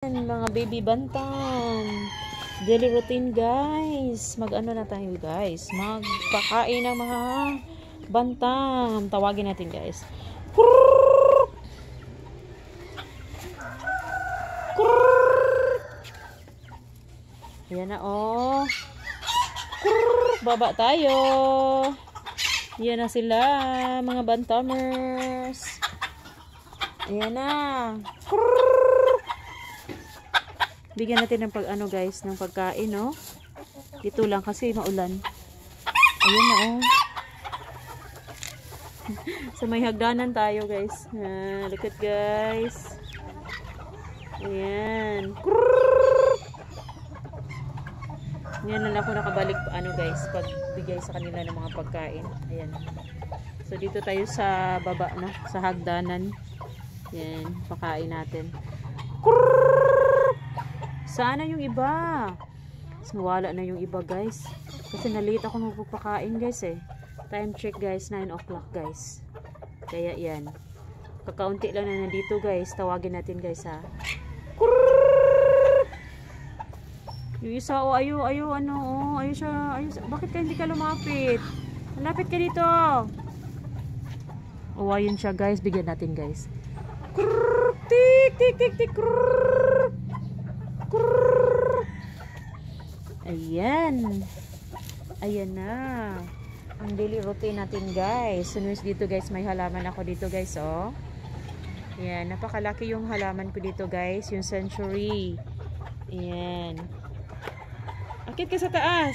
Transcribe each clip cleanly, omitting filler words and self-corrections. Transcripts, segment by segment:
Mga baby bantam, daily routine guys. Mag-ano na tayo guys, magpakain ng mga bantam. Tawagin natin guys. Ayan na oh. Baba tayo. Ayan na sila mga bantamers. Ayan na. Bigyan natin ng pag-ano guys, ng pagkain, no? Dito lang kasi maulan. Ayun na, oh. So may hagdanan tayo guys. Look at guys. Ayan. Ayan na lang ako nakabalik, ano guys, pagbigay sa kanila ng mga pagkain. Ayan. So dito tayo sa baba, no? Sa hagdanan. Ayan, pakain natin. Sana yung iba. Nawala na yung iba guys. Kasi na-late ako magpapakain guys eh. Time check guys, 9 o'clock guys. Kaya yan. Kakaunti lang na nandito guys. Tawagin natin guys ha. Yung isa oh, ayo siya. Bakit ka hindi ka lumapit? Malapit ka dito. Oh, ayun siya guys. Bigyan natin guys. Tik tik tik tik. Ayan. Ayan na. Ang daily routine natin guys. Sunod dito guys, may halaman ako dito guys, oh. Ayan, napakalaki yung halaman ko dito guys, yung century. Ayan. Akyat ka sa taas.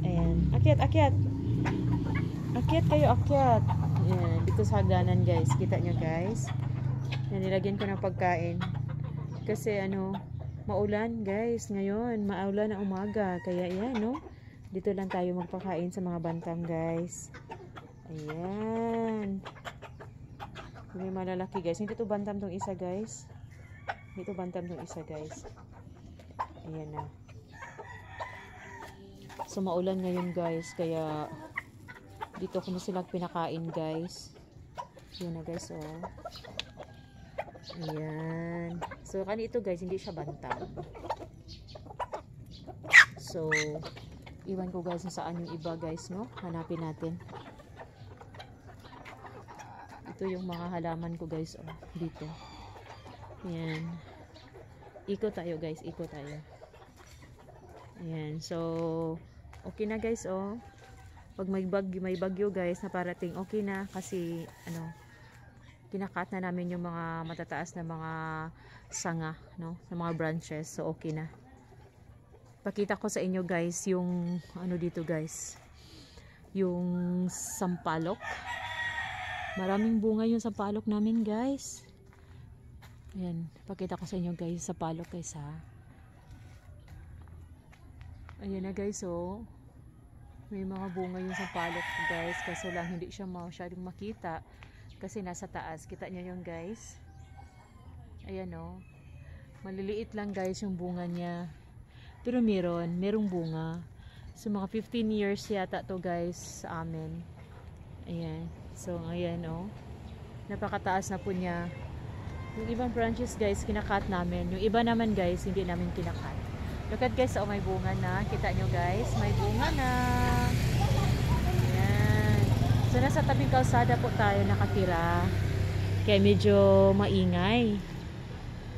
Ayan, akyat. Akyat kayo, akyat. Ayan, dito sa hagdanan guys. Kita nyo guys. Ayan, nilagyan ko ng pagkain. Kasi ano, maulan guys ngayon, maulan na umaga, kaya yan no, dito lang tayo magpakain sa mga bantam guys. Ayan, may malalaki guys, hindi to bantam tong isa guys, dito bantam tong isa guys. Ayan na, so maulan ngayon guys, kaya dito ko na sila pinakain guys. Yun na guys, oh. Ayan. So, kanito guys, hindi siya bantam. So, iwan ko guys saan yung iba guys, no? Hanapin natin. Ito yung mga halaman ko guys, oh. Dito. Ayan. Ikot tayo guys, ikot tayo. Ayan. So, okay na guys, oh. Pag may bagyo guys na parating, okay na. Kasi, ano, kinakat na namin yung mga matataas na mga sanga, no, sa mga branches, so okay na. Pakita ko sa inyo guys yung ano dito guys, yung sampalok. Maraming bunga yung sampalok namin guys. Ayan, pakita ko sa inyo guys, sampalok guys ha. Ayan na guys, oh. May mga bunga yung sampalok guys, kaso lang hindi siya masyadong makita kasi nasa taas. Kita nyo yun guys. Ayan o. Maliliit lang guys yung bunga niya. Pero merong bunga. So mga 15 years yata to guys sa amin. Ayan. So ayan o. Napakataas na po niya. Yung ibang branches guys, kinakat namin. Yung iba naman guys, hindi namin kinakat. Look at guys, oh, may bunga na. Kita nyo guys, may bunga na. So, nasa tabing kalsada po tayo nakatira. Kaya medyo maingay.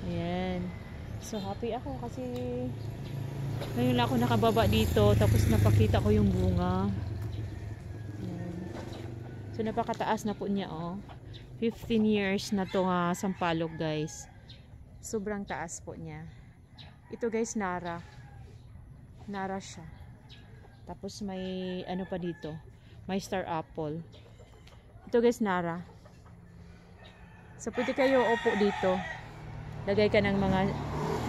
Ayan. So, happy ako kasi ngayon lang ako nakababa dito. Tapos napakita ko yung bunga. Ayan. So, napakataas na po niya, oh. 15 years na to nga sampalok, guys. Sobrang taas po niya. Ito, guys, Nara. Nara siya. Tapos may ano pa dito. May star apple. Ito guys, Nara. So, pwede kayo upo dito. Lagay ka ng mga,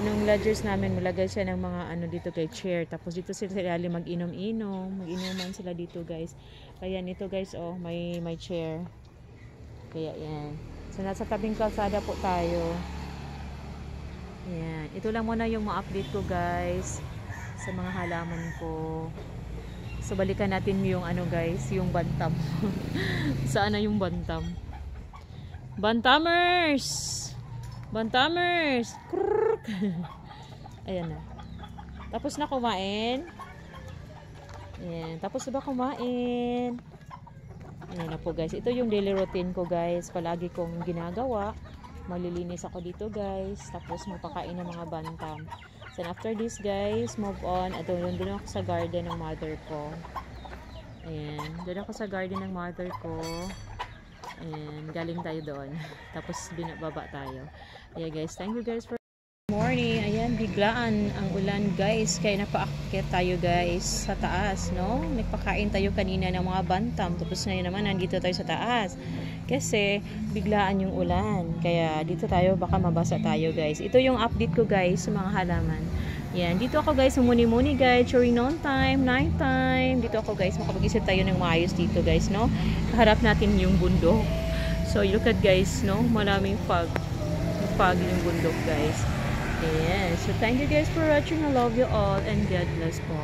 nung lodgers namin, malagay siya ng mga ano dito kay chair. Tapos dito sila mag-inom-inom. Mag-inuman sila dito guys. Kaya nito guys, oh, may chair. Kaya yan. So, nasa tabing kalsada po tayo. Yan. Ito lang muna yung ma-update ko guys. Sa mga halaman ko. So, balikan natin yung ano guys, yung bantam. Saan na yung bantam? Bantamers! Bantamers! Krrr! look. Ayan na. Tapos na kumain. Ayan. Tapos na ba kumain? Ayan na po guys. Ito yung daily routine ko guys. Palagi kong ginagawa. Malilinis ako dito guys. Tapos magpakain ng mga bantam. So after this guys, move on. At doon ako sa garden ng mother ko. Ayan. Doon ako sa garden ng mother ko. Ayan. Galing tayo doon. Tapos binababa tayo. Ayan guys. Thank you guys for morning. Ayan, biglaan ang ulan guys, kaya napaakyat tayo guys sa taas, no? Nagpakain tayo kanina ng mga bantam, tapos ngayon naman nandito tayo sa taas kasi biglaan yung ulan, kaya dito tayo, baka mabasa tayo guys. Ito yung update ko guys sa mga halaman. Yan, dito ako guys, muni-muni guys during noon time, night time. Dito ako guys, makapag-isip tayo ng maayos dito guys, no? Kaharap natin yung bundok. So look at guys, no? Maraming fog yung bundok guys. Ayan. So, thank you guys for watching. I love you all and God bless po.